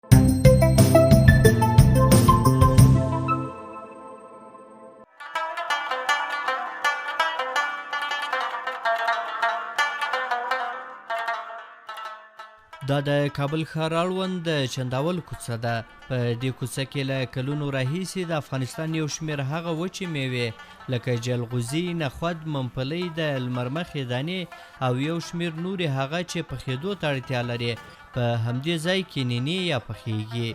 دا د کابل ښار اړوند د چنداول کوڅه ده. په دې کوڅه کې له کلونو راهیسې د افغانستان یو شمېر هغه وچې میوې لکه جلغوزي، نخود، ممپلی، د لمرمخې دانې او یو شمېر نورې هغه چې پخېدو ته اړتیا لري په همدې ځای کې نینې یا پخېږي.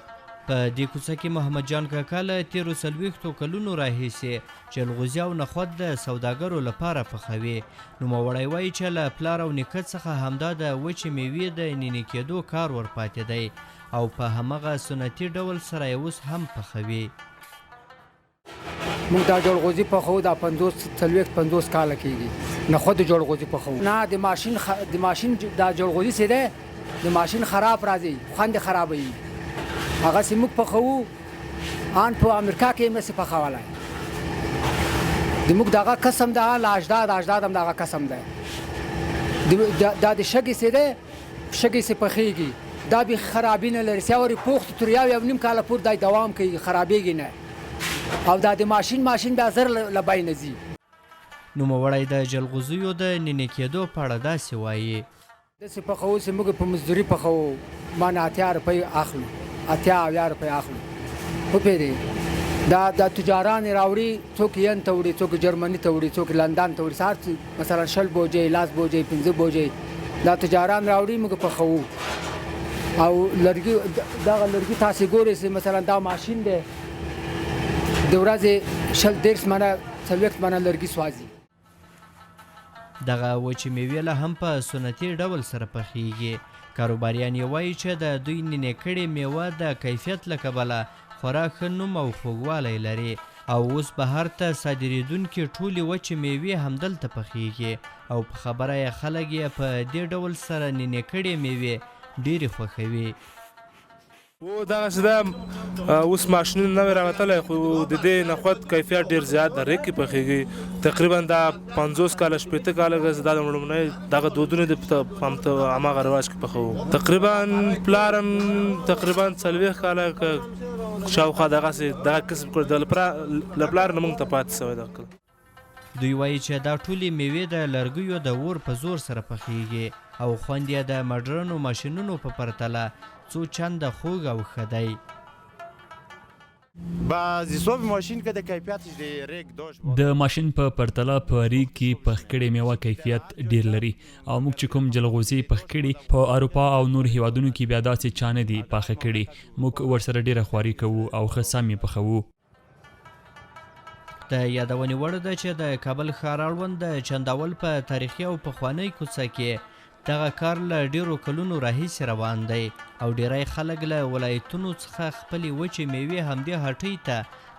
په دې کوڅه کې محمد جان کاکا له تېرو 40 کلونو راهیسې جلغوزي او نخود د سوداګرو لپاره پخوي. نوموړی وایي چې له پلار او نیکه څخه همدا د وچې میوې د نینې کېدو کار ورپاتې دی او په همغه سنتي ډول سره یې اوس هم پخوي. موږ دا جلغوزي پخوو دا 50 کاله کېږي. نخود جلغوزي پخوو نه د ماشین دا جلغوزي چې دی د ماشین خراب راځي، خوند خرابوي. هغه چې موږ پخوو ان په امریکا کې هم نسي پخولی. د موږ دغه قسم ده له اجداد هم دغه قسم ده. دا د شګې چې دی شګې چې پخېږي دا به خرابي نه لري. سیاورې پوخت تر یو نیم کاله پورې دا دوام کوي، خرابېږي نه. او دا د ماشین بیا زر له بینه ځي. نوموړی د جلغوزیو د نینې کېدو په اړه داسې وایي: داسې پخوو چې موږ په مزدوري پخوو، مانه 80 روپۍ اخلو، 80 روپۍ اخلو. وپېرې دا تجاران راوړي، څوک ین ته وړي، څوک جرمني ته وړي، څوک لندن ته وړي. سهار مثلا 60 بوجۍ، 10 بوجۍ، 15 بوجۍ دا تجاران راوړي، موږ پخوو. او لرګي دغه لرګي تاسې ګورئ چې مثلا دا ماشین دی د ورځې 40 منه 40 منه لرګي سوځي. دغه وچې میوې لا هم په سنتي ډول سره پخېږي. کاروباریان یې وایي چې د دوی نینې کړې میوه د کیفیت له کبله خورا ښه نوم او خوږوالی لري او اوس بهر ته صادرېدونکې ټولې وچې میوې همدلته پخېږي او په خبره یې خلک یې په دې ډول سره نینې کړې میوې ډېرې خوښوي. دغسې ده اوس ماشینونه نوی راوتلی، خو د دې نخود کیفیت ډېر زیات د ریګ کې پخېږي. تقریبا دا 50 کاله 60 کاله دا د لومړنۍ دغه دودونه د هماغه رواج کې پخوو. تقریبا پلار هم تقریبا 40 کاله شاوخوا دغسې دغه کسب کړی، له پلار نه موږ ته پاتې شوی دغه. دوی وایي چې دا ټولې میوې د لرګیو د اور په زور سره پخېږي او خوند یې د مډرنو ماشینونو په پرتله څو چنده خوږ او ښه دی. د ماشین په پرتله په ریګ کې پخ کړې میوه کیفیت ډیر لري او موږ چې کوم جلغوزي پخ کړي په اروپا او نور هیوادونو کې بیا داسې چا نه دي پاخه کړي. موږ ورسره ډیره خواري کوو او ښه سم یې پخوو. د یادونې وړ ده چې د کابل ښار اړوند د چنداول په تاریخي او پخوانۍ کوڅه کې دغه کار له ډیرو کلونو راهیسې روان دی او ډیری خلک له ولایتونو څخه خپلې وچې میوې همدې هټۍ ته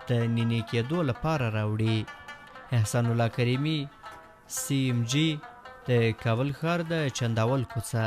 د نینې کېدو لپاره راوړي. احسان الله کریمي، CMG، د کابل ښار د چنداول کوڅه.